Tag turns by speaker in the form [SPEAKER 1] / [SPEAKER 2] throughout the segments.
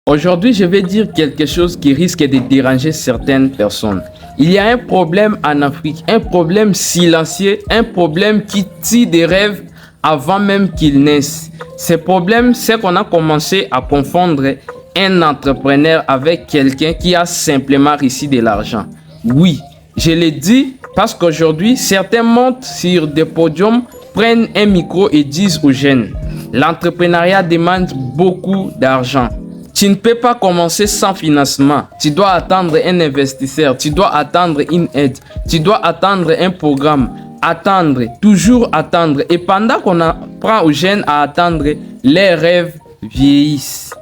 [SPEAKER 1] Aujourd'hui, je vais dire quelque chose qui risque de déranger certaines personnes. Il y a un problème en Afrique, un problème silencieux, un problème qui tue des rêves avant même qu'ils naissent. Ce problème, c'est qu'on a commencé à confondre un entrepreneur avec quelqu'un qui a simplement réussi de l'argent. Oui, je l'ai dit parce qu'aujourd'hui, certains montent sur des podiums, prennent un micro et disent aux jeunes, l'entrepreneuriat demande beaucoup d'argent. Tu ne peux pas commencer sans financement. Tu dois attendre un investisseur. Tu dois attendre une aide. Tu dois attendre un programme. Attendre, toujours attendre. Et pendant qu'on apprend aux jeunes à attendre, les rêves vieillissent.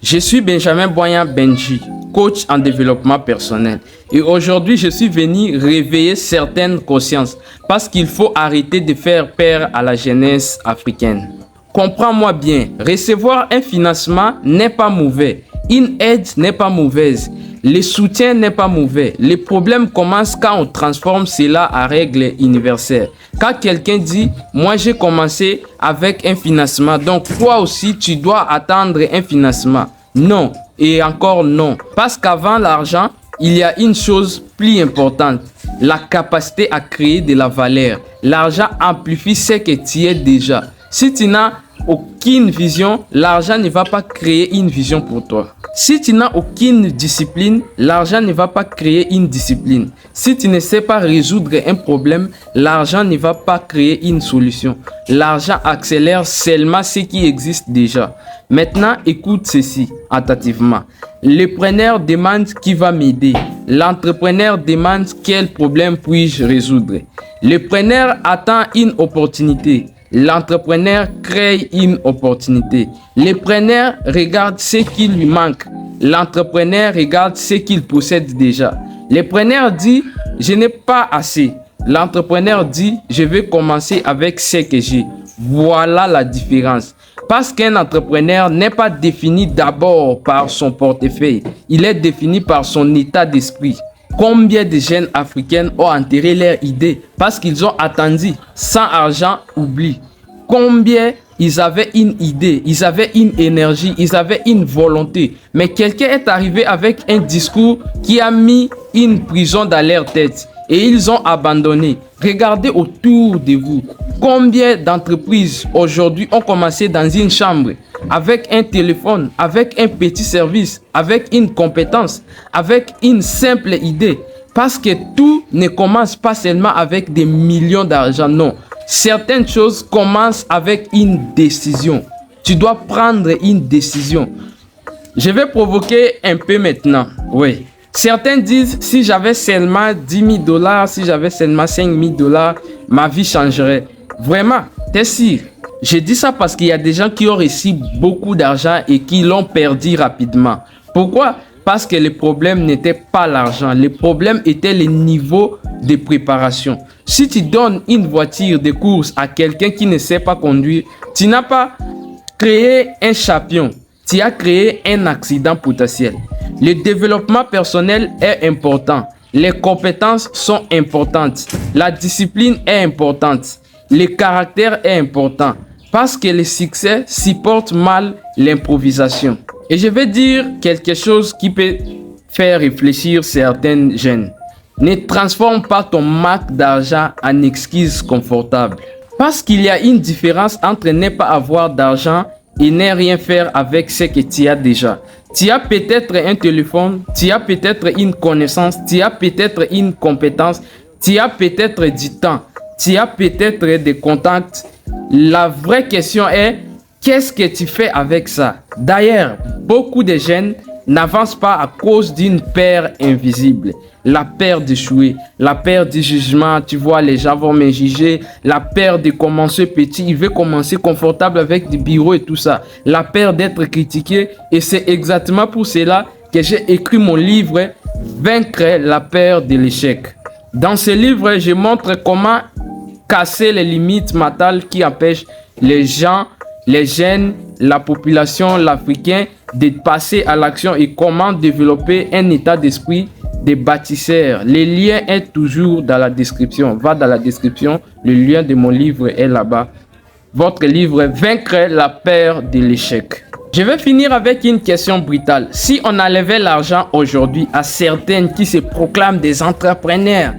[SPEAKER 1] Je suis Benjamin Boyan Benji, coach en développement personnel. Et aujourd'hui, je suis venu réveiller certaines consciences parce qu'il faut arrêter de faire peur à la jeunesse africaine. Comprends-moi bien, recevoir un financement n'est pas mauvais, une aide n'est pas mauvaise, le soutien n'est pas mauvais. Les problèmes commencent quand on transforme cela en règle universelle. Quand quelqu'un dit, moi j'ai commencé avec un financement, donc toi aussi tu dois attendre un financement. Non, et encore non, parce qu'avant l'argent, il y a une chose plus importante, la capacité à créer de la valeur. L'argent amplifie ce que tu es déjà. Si tu n'as aucune vision, l'argent ne va pas créer une vision pour toi. Si tu n'as aucune discipline, l'argent ne va pas créer une discipline. Si tu ne sais pas résoudre un problème, l'argent ne va pas créer une solution. L'argent accélère seulement ce qui existe déjà. Maintenant, écoute ceci attentivement. Le preneur demande qui va m'aider. L'entrepreneur demande quel problème puis-je résoudre. Le preneur attend une opportunité. L'entrepreneur crée une opportunité. Le preneur regarde ce qui lui manque. L'entrepreneur regarde ce qu'il possède déjà. Le preneur dit, je n'ai pas assez. L'entrepreneur dit, je vais commencer avec ce que j'ai. Voilà la différence. Parce qu'un entrepreneur n'est pas défini d'abord par son portefeuille. Il est défini par son état d'esprit. Combien de jeunes africains ont enterré leur idée parce qu'ils ont attendu sans argent, oubli. Combien ils avaient une idée, ils avaient une énergie, ils avaient une volonté. Mais quelqu'un est arrivé avec un discours qui a mis une prison dans leur tête et ils ont abandonné. Regardez autour de vous. Combien d'entreprises aujourd'hui ont commencé dans une chambre avec un téléphone, avec un petit service, avec une compétence, avec une simple idée. Parce que tout ne commence pas seulement avec des millions d'argent, non. Certaines choses commencent avec une décision. Tu dois prendre une décision. Je vais provoquer un peu maintenant. Oui. Certains disent, si j'avais seulement 10 000 $, si j'avais seulement 5 000 $, ma vie changerait. Vraiment, t'es sûr? Je dis ça parce qu'il y a des gens qui ont reçu beaucoup d'argent et qui l'ont perdu rapidement. Pourquoi? Parce que le problème n'était pas l'argent. Le problème était le niveau de préparation. Si tu donnes une voiture de course à quelqu'un qui ne sait pas conduire, tu n'as pas créé un champion. Tu as créé un accident potentiel. Le développement personnel est important. Les compétences sont importantes. La discipline est importante. Le caractère est important. Parce que le succès supporte mal l'improvisation. Et je vais dire quelque chose qui peut faire réfléchir certains jeunes. Ne transforme pas ton manque d'argent en excuse confortable. Parce qu'il y a une différence entre ne pas avoir d'argent et ne rien faire avec ce que tu as déjà. Tu as peut-être un téléphone, tu as peut-être une connaissance, tu as peut-être une compétence, tu as peut-être du temps, tu as peut-être des contacts. La vraie question est, qu'est-ce que tu fais avec ça? D'ailleurs, beaucoup de jeunes n'avancent pas à cause d'une peur invisible. La peur d'échouer, la peur du jugement, tu vois, les gens vont me juger, la peur de commencer petit, il veut commencer confortable avec du bureau et tout ça, la peur d'être critiqué, et c'est exactement pour cela que j'ai écrit mon livre « Vaincre la peur de l'échec ». Dans ce livre, je montre comment casser les limites mentales qui empêchent les gens, les jeunes, la population, l'Africain de passer à l'action et comment développer un état d'esprit de bâtisseur. Le lien est toujours dans la description. Va dans la description, le lien de mon livre est là-bas. Votre livre Vaincre la peur de l'échec. Je vais finir avec une question brutale. Si on enlevait l'argent aujourd'hui à certaines qui se proclament des entrepreneurs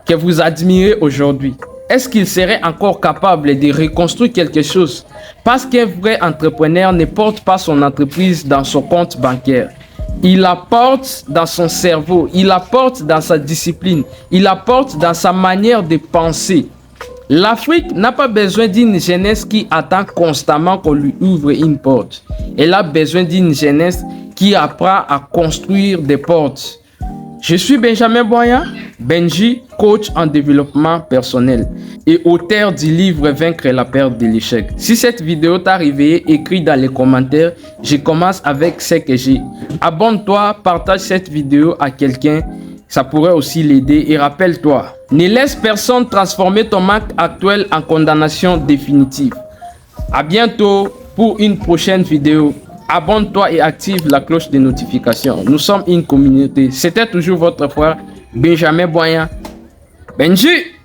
[SPEAKER 1] que vous admirez aujourd'hui, est-ce qu'ils seraient encore capables de reconstruire quelque chose? Parce qu'un vrai entrepreneur ne porte pas son entreprise dans son compte bancaire. Il la porte dans son cerveau, il la porte dans sa discipline, il la porte dans sa manière de penser. L'Afrique n'a pas besoin d'une jeunesse qui attend constamment qu'on lui ouvre une porte. Elle a besoin d'une jeunesse qui apprend à construire des portes. Je suis Benjamin Boyan, Benji, coach en développement personnel et auteur du livre Vaincre la peur de l'échec. Si cette vidéo t'a réveillé, écris dans les commentaires. Je commence avec ce que j'ai. Abonne-toi, partage cette vidéo à quelqu'un. Ça pourrait aussi l'aider et rappelle-toi, ne laisse personne transformer ton manque actuel en condamnation définitive. À bientôt pour une prochaine vidéo. Abonne-toi et active la cloche de notification. Nous sommes une communauté. C'était toujours votre frère Benjamin Boyan. Benji!